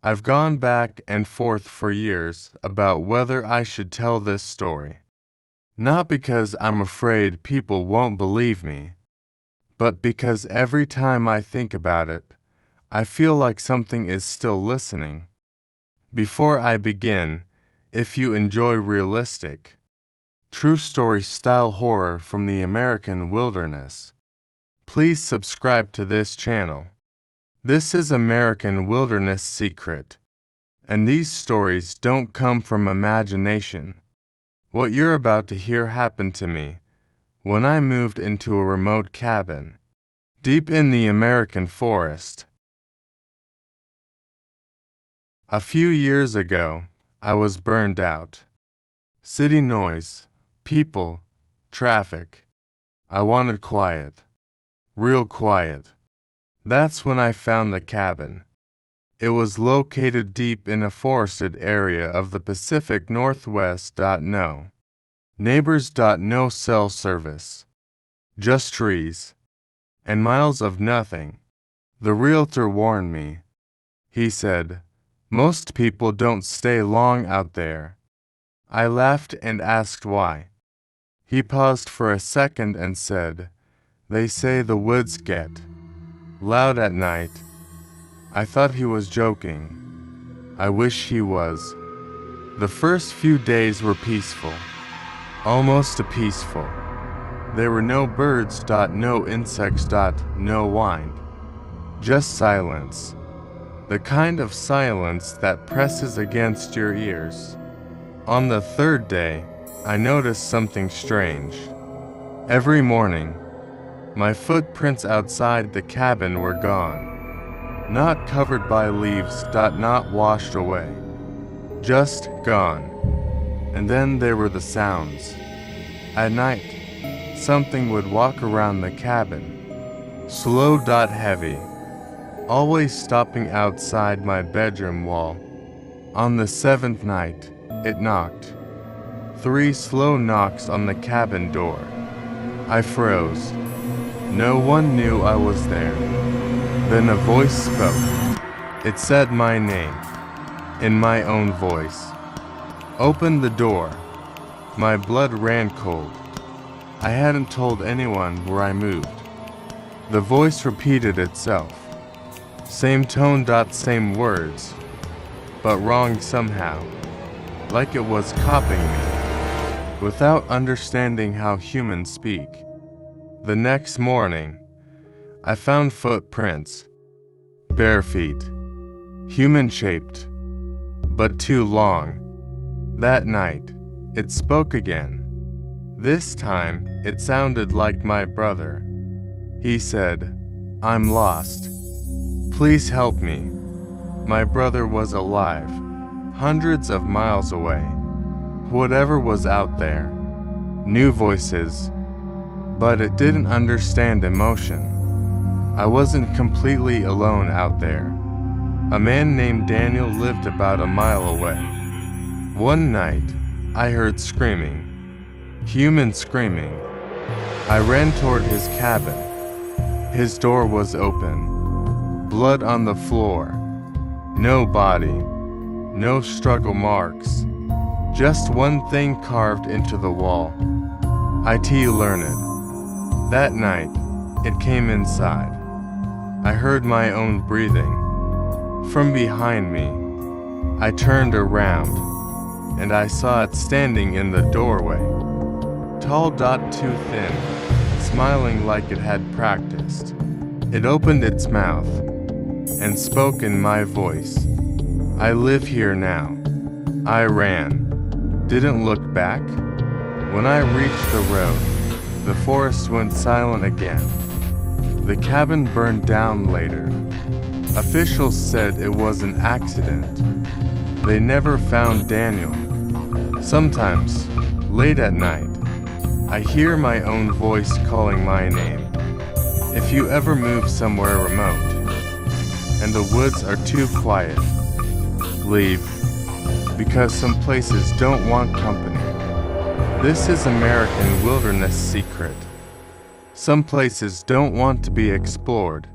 I've gone back and forth for years about whether I should tell this story. Not because I'm afraid people won't believe me, but because every time I think about it, I feel like something is still listening. Before I begin, if you enjoy realistic, true story style horror from the American wilderness, please subscribe to this channel. This is American Wilderness Secret, and these stories don't come from imagination. What you're about to hear happened to me when I moved into a remote cabin, deep in the American forest. A few years ago, I was burned out. City noise, people, traffic. I wanted quiet. Real quiet. That's when I found the cabin. It was located deep in a forested area of the Pacific Northwest. No neighbors. No cell service. Just trees. And miles of nothing. The realtor warned me. He said, "Most people don't stay long out there." I laughed and asked why. He paused for a second and said, "They say the woods get loud at night." I thought he was joking. I wish he was. The first few days were peaceful. Almost peaceful. There were no birds. No insects. No wind. Just silence. The kind of silence that presses against your ears. On the third day, I noticed something strange. Every morning, my footprints outside the cabin were gone. Not covered by leaves. Not washed away. Just gone. And then there were the sounds. At night, something would walk around the cabin. Slow. Heavy. Always stopping outside my bedroom wall. On the seventh night, it knocked. 3 slow knocks on the cabin door. I froze. No one knew I was there. Then a voice spoke. It said my name, in my own voice. Open the door. My blood ran cold. I hadn't told anyone where I moved. The voice repeated itself. Same tone. Same words, but wrong somehow, like it was copying me, without understanding how humans speak. The next morning, I found footprints, bare feet, human-shaped, but too long. That night, it spoke again. This time, it sounded like my brother. He said, "I'm lost. Please help me." My brother was alive, hundreds of miles away. Whatever was out there, new voices, but it didn't understand emotion. I wasn't completely alone out there. A man named Daniel lived about a mile away. One night, I heard screaming, human screaming. I ran toward his cabin. His door was open. Blood on the floor. No body. No struggle marks. Just one thing carved into the wall. IT learned. That night, it came inside. I heard my own breathing. From behind me, I turned around, and I saw it standing in the doorway. Tall. Too thin, smiling like it had practiced. It opened its mouth and spoke in my voice. "I live here now." I ran. Didn't look back. When I reached the road, the forest went silent again. The cabin burned down later. Officials said it was an accident. They never found Daniel. Sometimes, late at night, I hear my own voice calling my name. If you ever move somewhere remote, and the woods are too quiet, leave, because some places don't want company. This is American Wilderness Secret. Some places don't want to be explored.